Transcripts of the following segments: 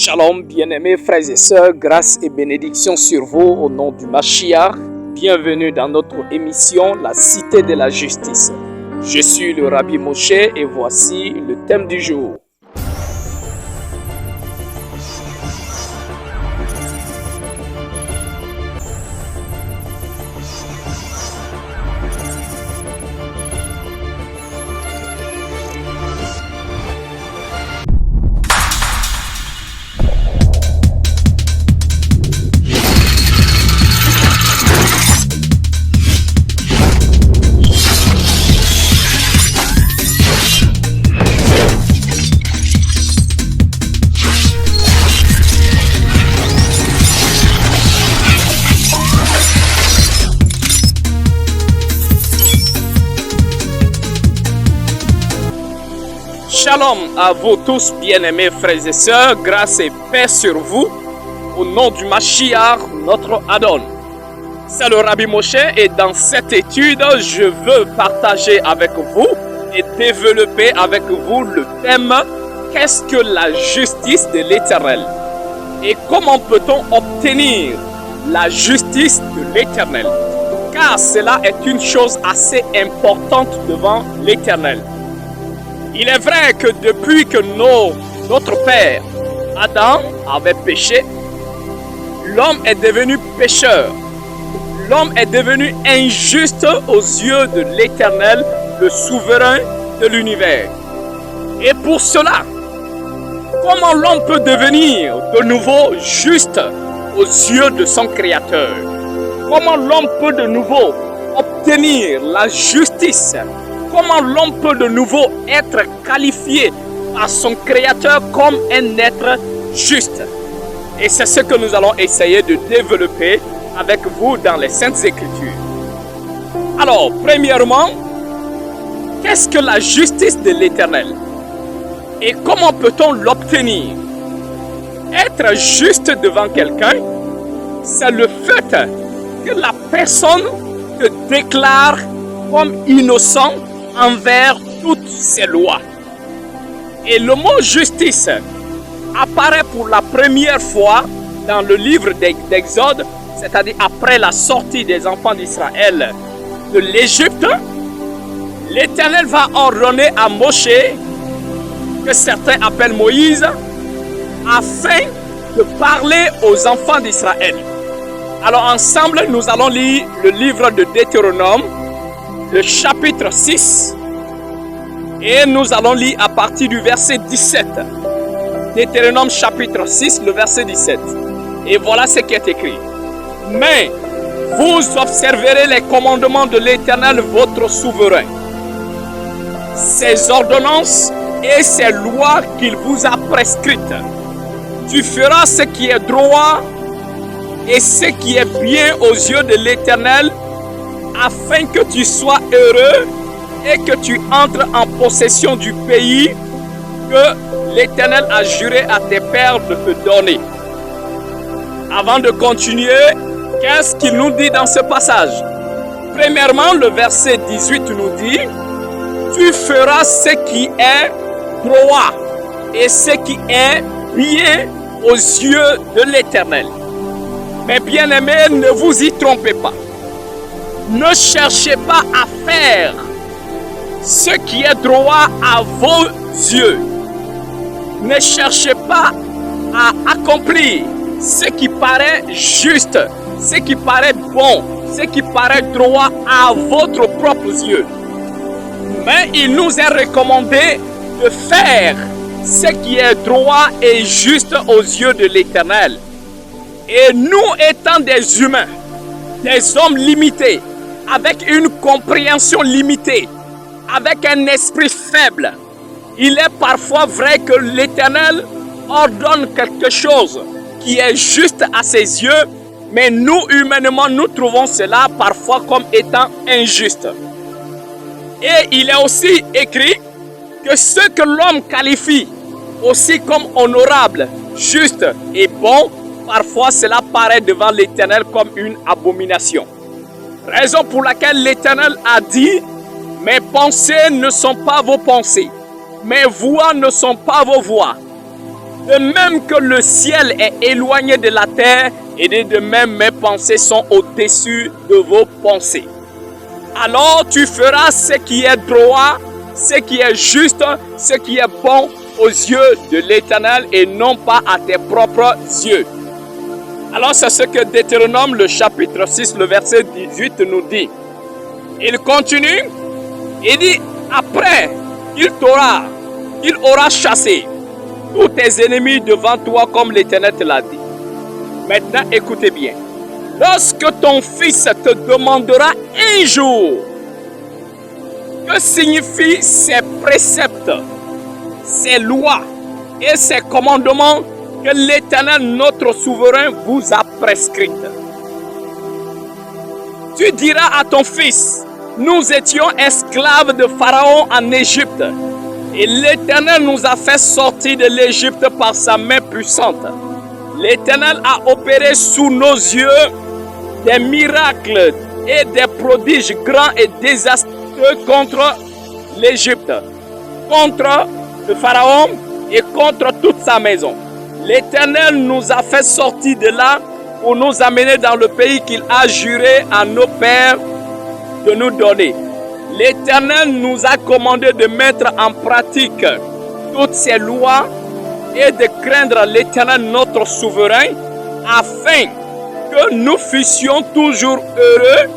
Shalom, bien-aimés frères et sœurs, grâce et bénédiction sur vous au nom du Mashiach. Bienvenue dans notre émission La Cité de la Justice. Je suis le Rabbi Moshe et voici le thème du jour. Shalom à vous tous bien-aimés frères et sœurs, grâce et paix sur vous, au nom du Mashiach, notre Adon. C'est le Rabbi Moshe et dans cette étude, je veux partager avec vous et développer avec vous le thème « Qu'est-ce que la justice de l'Éternel ?» et comment peut-on obtenir la justice de l'Éternel, car cela est une chose assez importante devant l'Éternel. Il est vrai que depuis que notre père Adam avait péché, l'homme est devenu pécheur. L'homme est devenu injuste aux yeux de l'Éternel, le souverain de l'univers. Et pour cela, comment l'homme peut devenir de nouveau juste aux yeux de son Créateur? Comment l'homme peut de nouveau obtenir la justice? Comment l'homme peut de nouveau être qualifié par son Créateur comme un être juste? Et c'est ce que nous allons essayer de développer avec vous dans les Saintes Écritures. Alors, premièrement, qu'est-ce que la justice de l'Éternel? Et comment peut-on l'obtenir? Être juste devant quelqu'un, c'est le fait que la personne te déclare comme innocent envers toutes ces lois. Et le mot justice apparaît pour la première fois dans le livre d'Exode, c'est-à-dire après la sortie des enfants d'Israël de l'Égypte. L'Éternel va ordonner à Moshe, que certains appellent Moïse, afin de parler aux enfants d'Israël. Alors ensemble, nous allons lire le livre de Deutéronome, le chapitre 6, et nous allons lire à partir du verset 17. Deutéronome chapitre 6, le verset 17. Et voilà ce qui est écrit. Mais vous observerez les commandements de l'Éternel, votre souverain, ses ordonnances et ses lois qu'il vous a prescrites. Tu feras ce qui est droit et ce qui est bien aux yeux de l'Éternel, afin que tu sois heureux et que tu entres en possession du pays que l'Éternel a juré à tes pères de te donner. Avant de continuer, qu'est-ce qu'il nous dit dans ce passage? Premièrement, le verset 18 nous dit « Tu feras ce qui est droit et ce qui est bien aux yeux de l'Éternel. » Mais bien-aimés, ne vous y trompez pas. Ne cherchez pas à faire ce qui est droit à vos yeux. Ne cherchez pas à accomplir ce qui paraît juste, ce qui paraît bon, ce qui paraît droit à votre propre yeux. Mais il nous est recommandé de faire ce qui est droit et juste aux yeux de l'Éternel. Et nous étant des humains, des hommes limités, avec une compréhension limitée, avec un esprit faible, il est parfois vrai que l'Éternel ordonne quelque chose qui est juste à ses yeux, mais nous, humainement, nous trouvons cela parfois comme étant injuste. Et il est aussi écrit que ce que l'homme qualifie aussi comme honorable, juste et bon, parfois cela paraît devant l'Éternel comme une abomination. Raison pour laquelle l'Éternel a dit « Mes pensées ne sont pas vos pensées, mes voix ne sont pas vos voix. » De même que le ciel est éloigné de la terre, et de même mes pensées sont au-dessus de vos pensées. Alors tu feras ce qui est droit, ce qui est juste, ce qui est bon aux yeux de l'Éternel et non pas à tes propres yeux. Alors c'est ce que Deutéronome, le chapitre 6, le verset 18 nous dit. Il continue, il dit, après il aura chassé tous tes ennemis devant toi comme l'Éternel te l'a dit. Maintenant écoutez bien. Lorsque ton fils te demandera un jour que signifient ces préceptes, ces lois et ces commandements que l'Éternel, notre souverain, vous a prescrites, tu diras à ton fils, nous étions esclaves de Pharaon en Égypte, et l'Éternel nous a fait sortir de l'Égypte par sa main puissante. L'Éternel a opéré sous nos yeux des miracles et des prodiges grands et désastreux contre l'Égypte, contre le Pharaon et contre toute sa maison. L'Éternel nous a fait sortir de là pour nous amener dans le pays qu'il a juré à nos pères de nous donner. L'Éternel nous a commandé de mettre en pratique toutes ces lois et de craindre l'Éternel notre souverain afin que nous fussions toujours heureux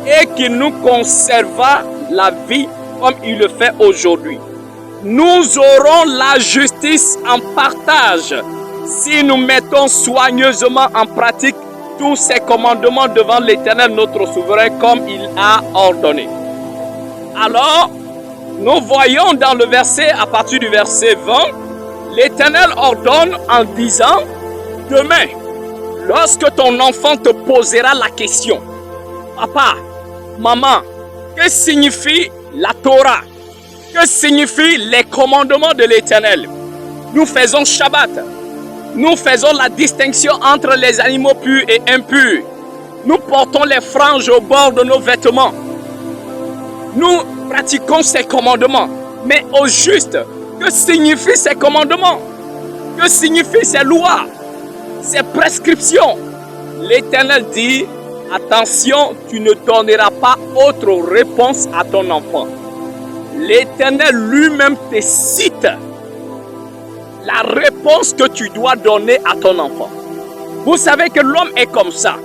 et qu'il nous conserva la vie comme il le fait aujourd'hui. Nous aurons la justice en partage si nous mettons soigneusement en pratique tous ces commandements devant l'Éternel notre souverain comme il a ordonné. Alors, nous voyons dans le verset, à partir du verset 20, l'Éternel ordonne en disant, demain, lorsque ton enfant te posera la question, papa, maman, que signifie la Torah? Que signifient les commandements de l'Éternel? Nous faisons Shabbat. Nous faisons la distinction entre les animaux purs et impurs. Nous portons les franges au bord de nos vêtements. Nous pratiquons ces commandements. Mais au juste, que signifient ces commandements? Que signifient ces lois? Ces prescriptions? L'Éternel dit, attention, tu ne donneras pas autre réponse à ton enfant. L'Éternel lui-même te cite la réponse que tu dois donner à ton enfant. Vous savez que l'homme est comme ça.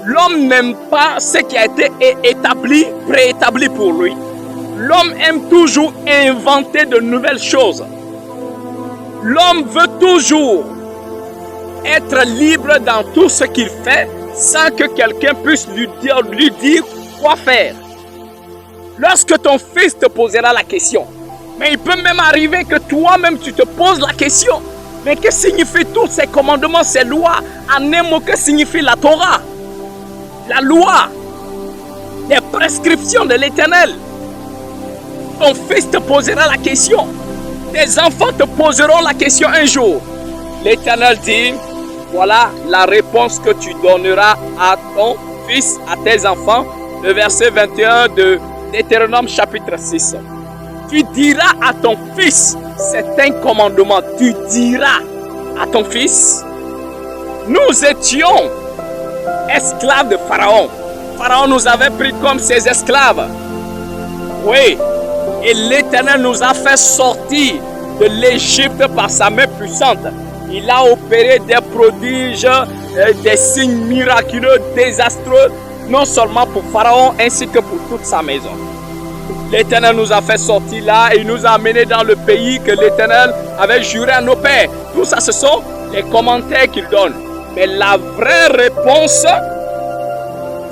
L'homme n'aime pas ce qui a été établi, préétabli pour lui. L'homme aime toujours inventer de nouvelles choses. L'homme veut toujours être libre dans tout ce qu'il fait sans que quelqu'un puisse lui dire quoi faire. Lorsque ton fils te posera la question, mais il peut même arriver que toi-même tu te poses la question, mais que signifient tous ces commandements, ces lois? En un mot, que signifie la Torah? La loi, les prescriptions de l'Éternel. Ton fils te posera la question. Tes enfants te poseront la question un jour. L'Éternel dit, voilà la réponse que tu donneras à ton fils, à tes enfants. Le verset 21 de Deutéronome chapitre 6. Tu diras à ton fils, c'est un commandement, tu diras à ton fils, nous étions esclaves de Pharaon. Pharaon nous avait pris comme ses esclaves. Oui, et l'Éternel nous a fait sortir de l'Égypte par sa main puissante. Il a opéré des prodiges, des signes miraculeux, désastreux, non seulement pour Pharaon ainsi que pour toute sa maison. L'Éternel nous a fait sortir là et il nous a amenés dans le pays que l'Éternel avait juré à nos pères. Tout ça, ce sont les commentaires qu'il donne. Mais la vraie réponse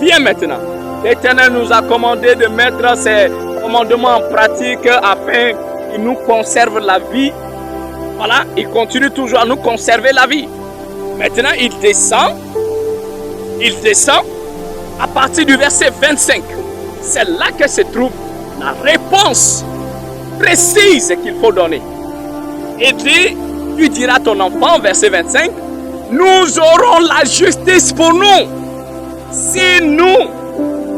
vient maintenant. L'Éternel nous a commandé de mettre ces commandements en pratique afin qu'il nous conserve la vie. Voilà, il continue toujours à nous conserver la vie. Maintenant, il descend à partir du verset 25. C'est là que se trouve la réponse précise qu'il faut donner. Et dit, tu diras à ton enfant, verset 25, nous aurons la justice pour nous si nous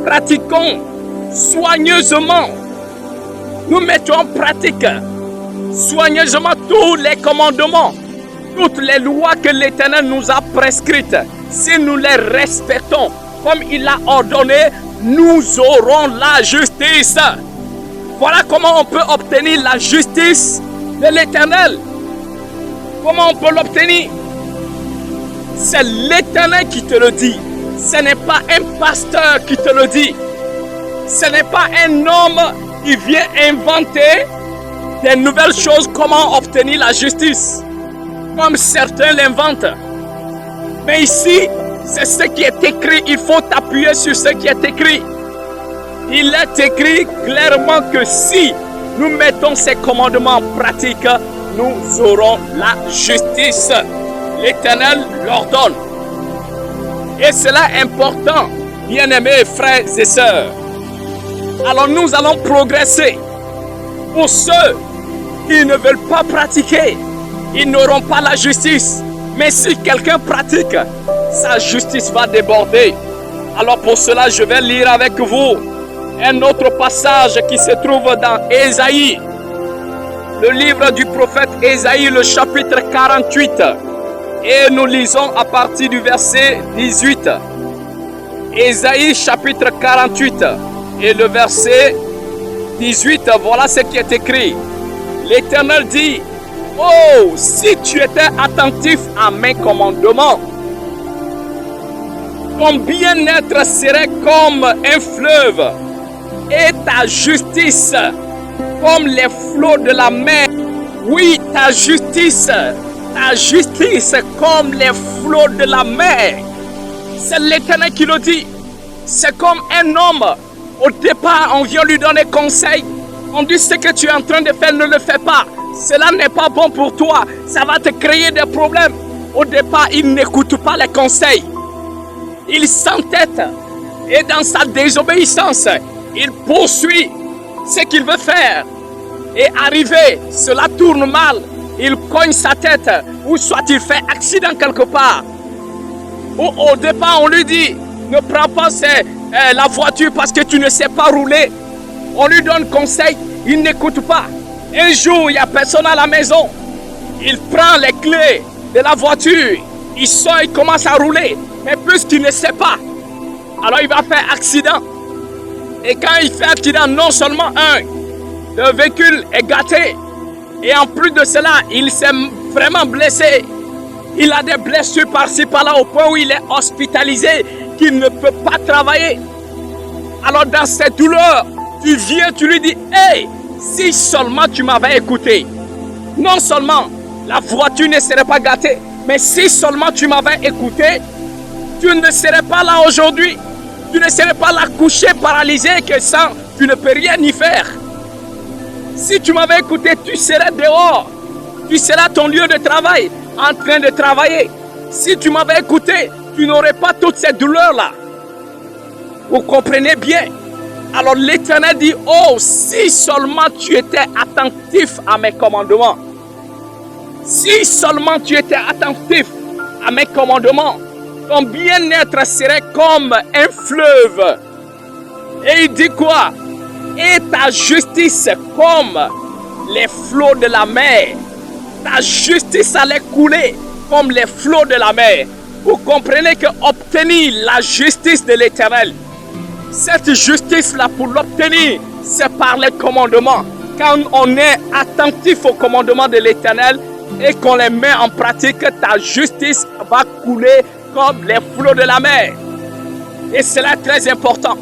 pratiquons soigneusement, nous mettons en pratique soigneusement tous les commandements, toutes les lois que l'Éternel nous a prescrites. Si nous les respectons comme il l'a ordonné, nous aurons la justice. Voilà comment on peut obtenir la justice de l'Éternel. Comment on peut l'obtenir? C'est l'Éternel qui te le dit. Ce n'est pas un pasteur qui te le dit. Ce n'est pas un homme qui vient inventer des nouvelles choses, comment obtenir la justice, comme certains l'inventent. Mais ici, c'est ce qui est écrit. Il faut t'appuyer sur ce qui est écrit. Il est écrit clairement que si nous mettons ces commandements en pratique, nous aurons la justice. L'Éternel l'ordonne. Et cela est important, bien-aimés frères et sœurs. Alors nous allons progresser. Pour ceux qui ne veulent pas pratiquer, ils n'auront pas la justice. Mais si quelqu'un pratique, sa justice va déborder. Alors pour cela, je vais lire avec vous un autre passage qui se trouve dans Ésaïe. Le livre du prophète Ésaïe, le chapitre 48. Et nous lisons à partir du verset 18. Ésaïe chapitre 48 et le verset 18, voilà ce qui est écrit. L'Éternel dit: oh, si tu étais attentif à mes commandements, ton bien-être serait comme un fleuve et ta justice comme les flots de la mer. Oui, ta justice comme les flots de la mer. C'est l'Éternel qui le dit. C'est comme un homme. Au départ, on vient lui donner conseil. On dit: ce que tu es en train de faire, ne le fais pas. Cela n'est pas bon pour toi. Ça va te créer des problèmes. Au départ, il n'écoute pas les conseils. Il s'entête. Et dans sa désobéissance, il poursuit ce qu'il veut faire. Et arrivé, cela tourne mal. Il cogne sa tête. Ou soit il fait accident quelque part. Ou au départ, on lui dit: ne prends pas la voiture parce que tu ne sais pas rouler. On lui donne conseil, il n'écoute pas. Un jour, il n'y a personne à la maison. Il prend les clés de la voiture. Il sort, il commence à rouler. Mais puisqu'il ne sait pas, alors il va faire accident. Et quand il fait accident, non seulement le véhicule est gâté. Et en plus de cela, il s'est vraiment blessé. Il a des blessures par-ci par-là au point où il est hospitalisé, qu'il ne peut pas travailler. Alors dans cette douleur, tu viens, tu lui dis: hey, si seulement tu m'avais écouté, non seulement la voiture ne serait pas gâtée, mais si seulement tu m'avais écouté, tu ne serais pas là aujourd'hui. Tu ne serais pas là couché, paralysé, que ça, tu ne peux rien y faire. Si tu m'avais écouté, tu serais dehors. Tu seras à ton lieu de travail, en train de travailler. Si tu m'avais écouté, tu n'aurais pas toute cette douleur-là. Vous comprenez bien? Alors l'Éternel dit: oh, si seulement tu étais attentif à mes commandements. Si seulement tu étais attentif à mes commandements, ton bien-être serait comme un fleuve. Et il dit quoi? Et ta justice comme les flots de la mer. Ta justice allait couler comme les flots de la mer. Vous comprenez que obtenir la justice de l'Éternel, cette justice-là, pour l'obtenir, c'est par les commandements. Quand on est attentif aux commandements de l'Éternel et qu'on les met en pratique, ta justice va couler comme les flots de la mer. Et cela est très important.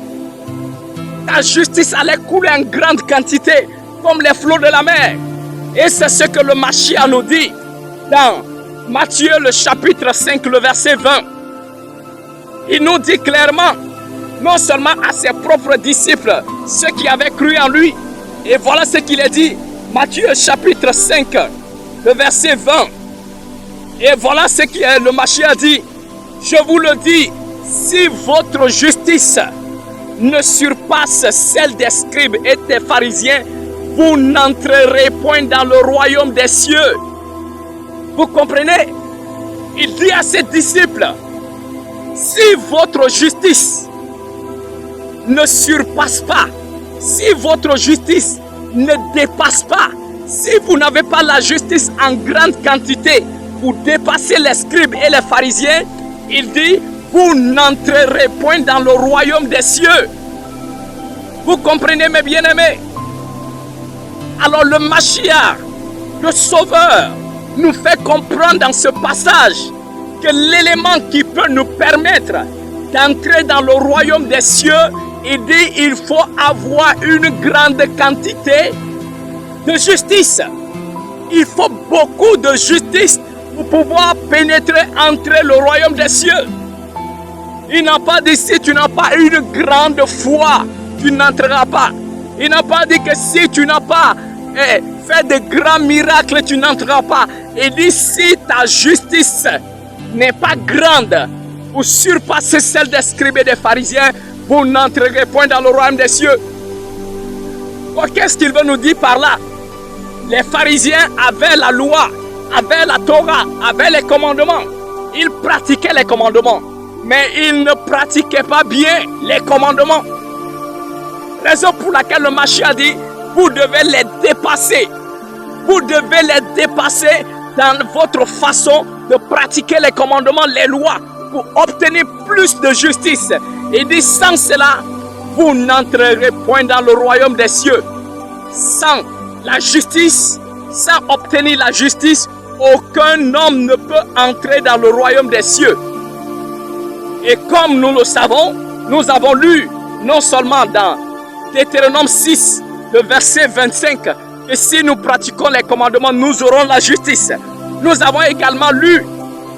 Ta justice allait couler en grande quantité, comme les flots de la mer. Et c'est ce que le Mashiach nous dit dans Matthieu le chapitre 5, le verset 20. Il nous dit clairement, non seulement à ses propres disciples, ceux qui avaient cru en lui, et voilà ce qu'il a dit, Matthieu chapitre 5, le verset 20. Et voilà ce que le Mashiach dit: je vous le dis, si votre justice ne surpasse celle des scribes et des pharisiens, vous n'entrerez point dans le royaume des cieux. Vous comprenez? Il dit à ses disciples: si votre justice ne surpasse pas, si votre justice ne dépasse pas Si vous n'avez pas la justice en grande quantité pour dépasser les scribes et les pharisiens, il dit, vous n'entrerez point dans le royaume des cieux. Vous comprenez, mes bien-aimés? Alors le Mashiach, le Sauveur, nous fait comprendre dans ce passage que l'élément qui peut nous permettre d'entrer dans le royaume des cieux, il dit il faut avoir une grande quantité de justice. Il faut beaucoup de justice pour pouvoir pénétrer, entrer le royaume des cieux. Il n'a pas dit si tu n'as pas une grande foi, tu n'entreras pas. Il n'a pas dit que si tu n'as pas fait de grands miracles, tu n'entreras pas. Il dit si ta justice n'est pas grande pour surpasser celle des scribes et des pharisiens, vous n'entrerez point dans le royaume des cieux. Qu'est-ce qu'il veut nous dire par là? Les pharisiens avaient la loi, avaient la Torah, avaient les commandements. Ils pratiquaient les commandements, mais ils ne pratiquaient pas bien les commandements. Raison pour laquelle le Mashiach dit, vous devez les dépasser. Vous devez les dépasser dans votre façon de pratiquer les commandements, les lois, pour obtenir plus de justice. Il dit, sans cela, vous n'entrerez point dans le royaume des cieux. Sans la justice, sans obtenir la justice, aucun homme ne peut entrer dans le royaume des cieux. Et comme nous le savons, nous avons lu non seulement dans Deutéronome 6, le verset 25, que si nous pratiquons les commandements, nous aurons la justice. Nous avons également lu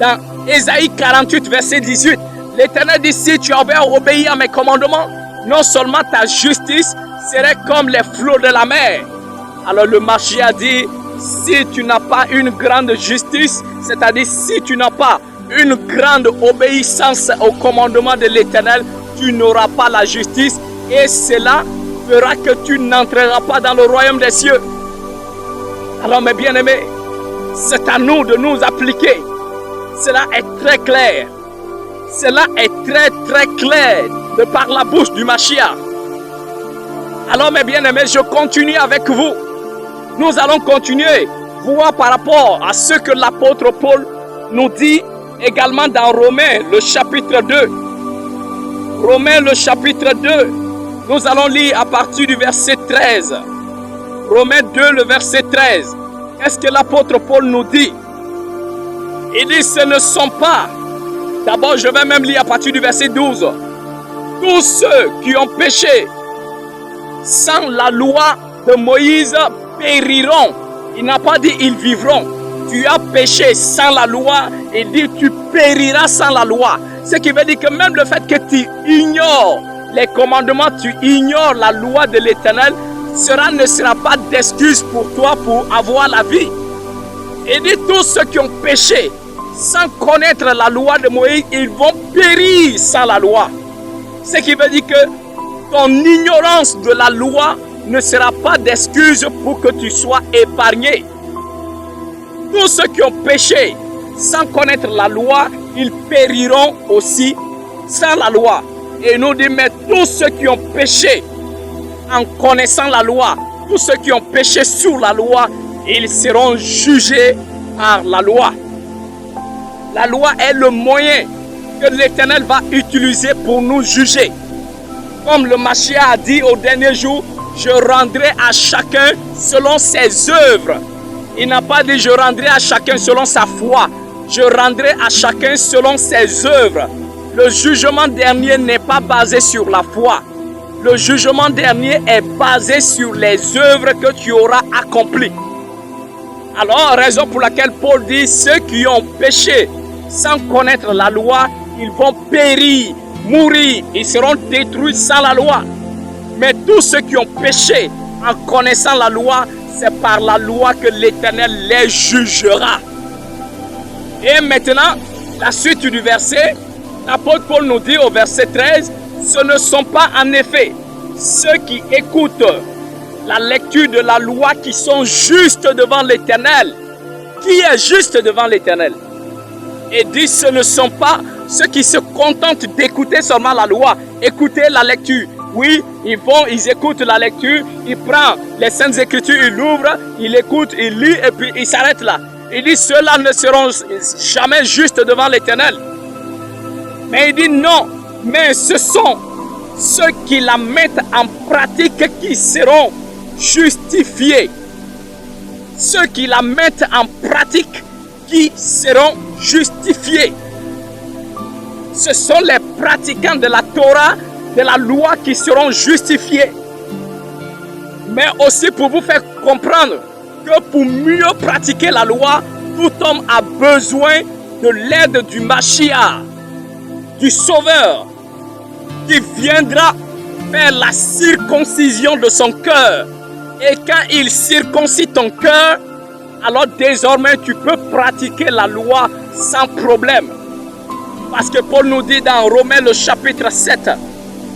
dans Ésaïe 48, verset 18, l'Éternel dit, si tu avais obéi à mes commandements, non seulement ta justice serait comme les flots de la mer. Alors le Mashiach dit, si tu n'as pas une grande justice, c'est-à-dire si tu n'as pas une grande obéissance au commandement de l'Éternel, tu n'auras pas la justice et cela fera que tu n'entreras pas dans le royaume des cieux. Alors mes bien-aimés, c'est à nous de nous appliquer. Cela est très clair. Cela est très très clair de par la bouche du Mashiach. Alors mes bien-aimés, je continue avec vous. Nous allons continuer, voir par rapport à ce que l'apôtre Paul nous dit également dans Romains, le chapitre 2. Romains, le chapitre 2. Nous allons lire à partir du verset 13. Romains 2, le verset 13. Qu'est-ce que l'apôtre Paul nous dit? Il dit, ce ne sont pas... D'abord, je vais même lire à partir du verset 12. Tous ceux qui ont péché sans la loi de Moïse périront. Il n'a pas dit ils vivront. Tu as péché sans la loi, il dit tu périras sans la loi. Ce qui veut dire que même le fait que tu ignores les commandements, tu ignores la loi de l'Éternel, cela ne sera pas d'excuse pour toi pour avoir la vie. Il dit tous ceux qui ont péché sans connaître la loi de Moïse, ils vont périr sans la loi. Ce qui veut dire que ton ignorance de la loi ne sera pas d'excuse pour que tu sois épargné. Tous ceux qui ont péché sans connaître la loi, ils périront aussi sans la loi. Et il nous dit, mais tous ceux qui ont péché en connaissant la loi, tous ceux qui ont péché sous la loi, ils seront jugés par la loi. La loi est le moyen que l'Éternel va utiliser pour nous juger. Comme le Mashiach a dit au dernier jour, je rendrai à chacun selon ses œuvres. Il n'a pas dit je rendrai à chacun selon sa foi. Je rendrai à chacun selon ses œuvres. Le jugement dernier n'est pas basé sur la foi. Le jugement dernier est basé sur les œuvres que tu auras accomplies. Alors, raison pour laquelle Paul dit, ceux qui ont péché sans connaître la loi, ils vont périr, mourir, ils seront détruits sans la loi. Mais tous ceux qui ont péché en connaissant la loi, c'est par la loi que l'Éternel les jugera. Et maintenant, la suite du verset, l'apôtre Paul nous dit au verset 13, ce ne sont pas en effet ceux qui écoutent la lecture de la loi qui sont justes devant l'Éternel. Qui est juste devant l'Éternel? Et dit, ce ne sont pas ceux qui se contentent d'écouter seulement la loi, écouter la lecture, Oui, ils vont, ils écoutent la lecture, il prend les Saintes Écritures, il l'ouvre, il écoute, il lit et puis il s'arrête là. Il dit, ceux-là ne seront jamais justes devant l'Éternel. Mais il dit non, mais ce sont ceux qui la mettent en pratique qui seront justifiés. Ceux qui la mettent en pratique qui seront justifiés. Ce sont les pratiquants de la Torah, de la loi qui seront justifiés. Mais aussi pour vous faire comprendre que pour mieux pratiquer la loi, tout homme a besoin de l'aide du Mashiach, du Sauveur, qui viendra faire la circoncision de son cœur. Et quand il circoncit ton cœur, alors désormais tu peux pratiquer la loi sans problème. Parce que Paul nous dit dans Romains le chapitre 7,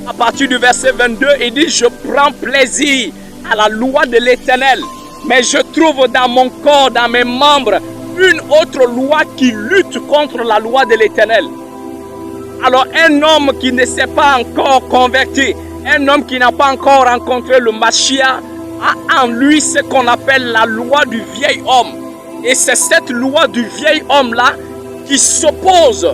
à partir du verset 22, il dit « Je prends plaisir à la loi de l'Éternel, mais je trouve dans mon corps, dans mes membres, une autre loi qui lutte contre la loi de l'Éternel. » Alors un homme qui ne s'est pas encore converti, un homme qui n'a pas encore rencontré le Mashiach, a en lui ce qu'on appelle la loi du vieil homme. Et c'est cette loi du vieil homme-là qui s'oppose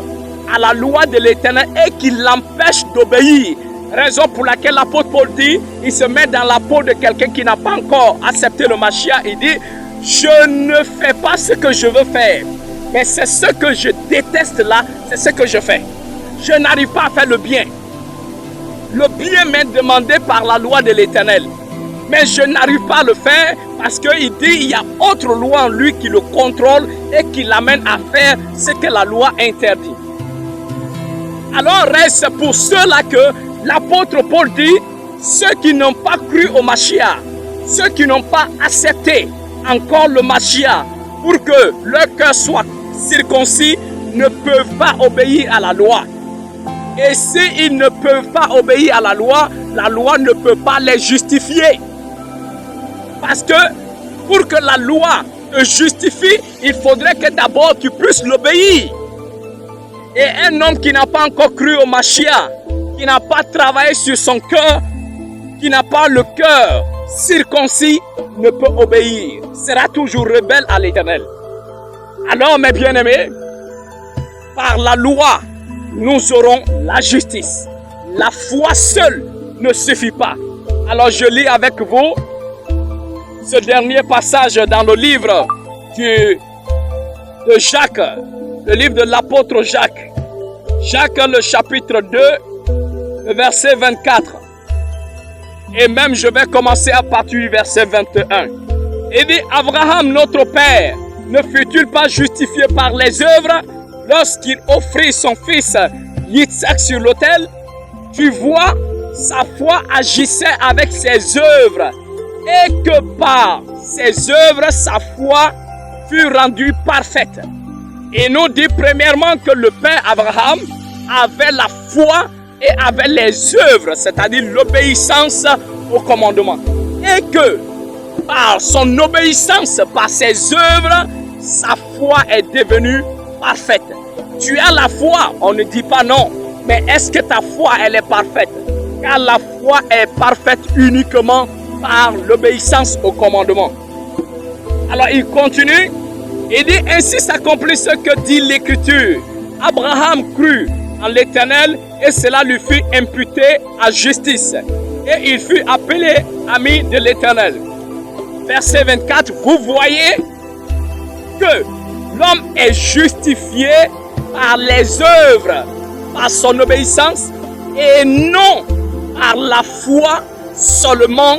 à la loi de l'Éternel et qui l'empêche d'obéir. Raison pour laquelle l'apôtre Paul dit, il se met dans la peau de quelqu'un qui n'a pas encore accepté le Mashiach. Il dit, je ne fais pas ce que je veux faire, mais c'est ce que je déteste là, c'est ce que je fais. Je n'arrive pas à faire le bien. Le bien m'est demandé par la loi de l'Éternel. Mais je n'arrive pas à le faire parce qu'il dit qu'il y a autre loi en lui qui le contrôle et qui l'amène à faire ce que la loi interdit. Alors reste pour ceux-là que l'apôtre Paul dit, ceux qui n'ont pas cru au Mashiach, ceux qui n'ont pas accepté encore le Mashiach pour que leur cœur soit circoncis, ne peuvent pas obéir à la loi. Et s'ils ne peuvent pas obéir à la loi ne peut pas les justifier. Parce que pour que la loi te justifie, il faudrait que d'abord tu puisses l'obéir. Et un homme qui n'a pas encore cru au Mashiach, qui n'a pas travaillé sur son cœur, qui n'a pas le cœur circoncis, ne peut obéir, sera toujours rebelle à l'Éternel. Alors mes bien-aimés, par la loi, nous aurons la justice. La foi seule ne suffit pas. Alors je lis avec vous ce dernier passage dans le livre de Jacques, le livre de l'apôtre Jacques. Jacques, le chapitre 2, le verset 24. Et même je vais commencer à partir du verset 21. Il dit, Abraham, notre père, ne fut-il pas justifié par les œuvres lorsqu'il offrit son fils Yitzhak sur l'autel? Tu vois, sa foi agissait avec ses œuvres, et que par ses œuvres, sa foi fut rendue parfaite. Et nous dit premièrement que le père Abraham avait la foi et avait les œuvres, c'est-à-dire l'obéissance au commandement. Et que par son obéissance, par ses œuvres, sa foi est devenue parfaite. Tu as la foi, on ne dit pas non, mais est-ce que ta foi elle est parfaite? Car la foi est parfaite uniquement par l'obéissance au commandement. Alors il continue, il dit, ainsi s'accomplit ce que dit l'Écriture. Abraham crut en l'Éternel et cela lui fut imputé à justice. Et il fut appelé ami de l'Éternel. Verset 24, vous voyez que l'homme est justifié par les œuvres, par son obéissance et non par la foi seulement.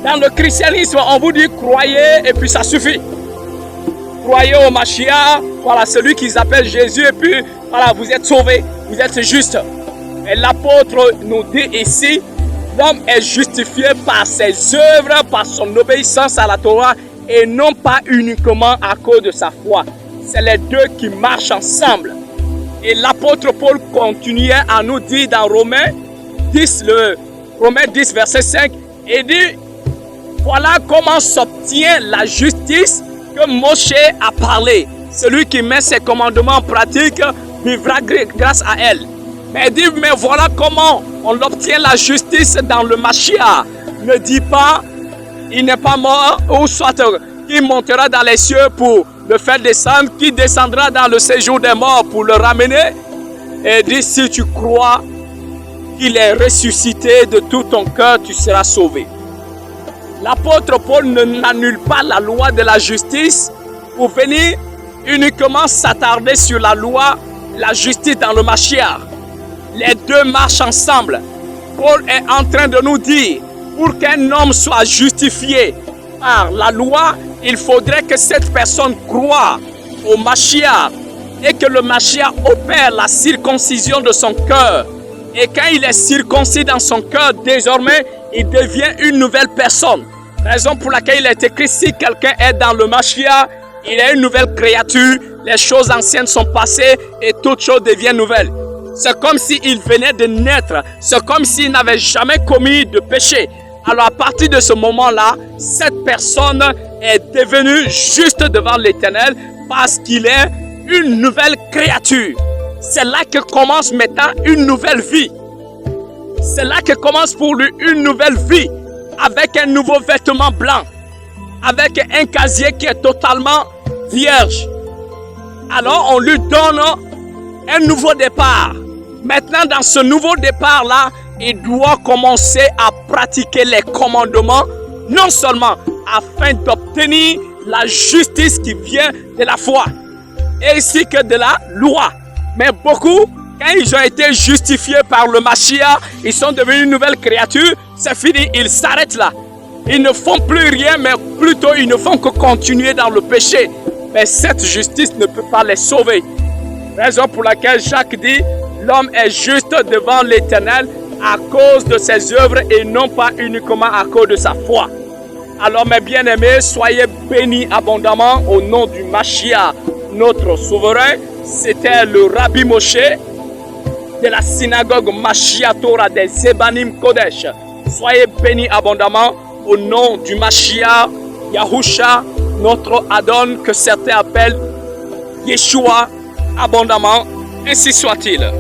Dans le christianisme, on vous dit croyez et puis ça suffit. Croyez au Mashiach, voilà celui qu'ils appellent Jésus et puis voilà vous êtes sauvés, vous êtes justes. Et l'apôtre nous dit ici, l'homme est justifié par ses œuvres, par son obéissance à la Torah et non pas uniquement à cause de sa foi. C'est les deux qui marchent ensemble. Et l'apôtre Paul continuait à nous dire dans Romains 10, Romains 10 verset 5, il dit, voilà comment s'obtient la justice que Moshe a parlé. Celui qui met ses commandements en pratique vivra grâce à elle. Mais il dit, mais voilà comment On obtient la justice dans le Mashiach. Ne dis pas, il n'est pas mort, ou soit qui montera dans les cieux pour le faire descendre, qui descendra dans le séjour des morts pour le ramener. Et dis, si tu crois qu'il est ressuscité de tout ton cœur, tu seras sauvé. L'apôtre Paul n'annule pas la loi de la justice pour venir uniquement s'attarder sur la loi, la justice dans le Mashiach. Les deux marchent ensemble. Paul est en train de nous dire, pour qu'un homme soit justifié par la loi, il faudrait que cette personne croie au Mashiach et que le Mashiach opère la circoncision de son cœur. Et quand il est circoncis dans son cœur, désormais, il devient une nouvelle personne. Raison pour laquelle il est écrit, si quelqu'un est dans le Mashiach, il est une nouvelle créature, les choses anciennes sont passées et toutes choses deviennent nouvelles. C'est comme s'il venait de naître, c'est comme s'il n'avait jamais commis de péché. Alors à partir de ce moment-là, cette personne est devenue juste devant l'Éternel parce qu'il est une nouvelle créature. C'est là que commence maintenant une nouvelle vie. C'est là que commence pour lui une nouvelle vie avec un nouveau vêtement blanc, avec un casier qui est totalement vierge. Alors on lui donne un nouveau départ. Maintenant dans ce nouveau départ-là, il doit commencer à pratiquer les commandements, non seulement afin d'obtenir la justice qui vient de la foi, ainsi que de la loi. Mais beaucoup, quand ils ont été justifiés par le Mashiach, ils sont devenus une nouvelle créature, c'est fini, ils s'arrêtent là. Ils ne font plus rien, mais plutôt ils ne font que continuer dans le péché. Mais cette justice ne peut pas les sauver. Raison pour laquelle Jacques dit, l'homme est juste devant l'Éternel à cause de ses œuvres et non pas uniquement à cause de sa foi. Alors mes bien-aimés, soyez bénis abondamment au nom du Mashiach, notre souverain. C'était le Rabbi Moshe de la synagogue Mashiach Torah des Zebanim Kodesh. Soyez bénis abondamment au nom du Mashiach, Yahusha, notre Adon, que certains appellent Yeshua abondamment. Ainsi soit-il.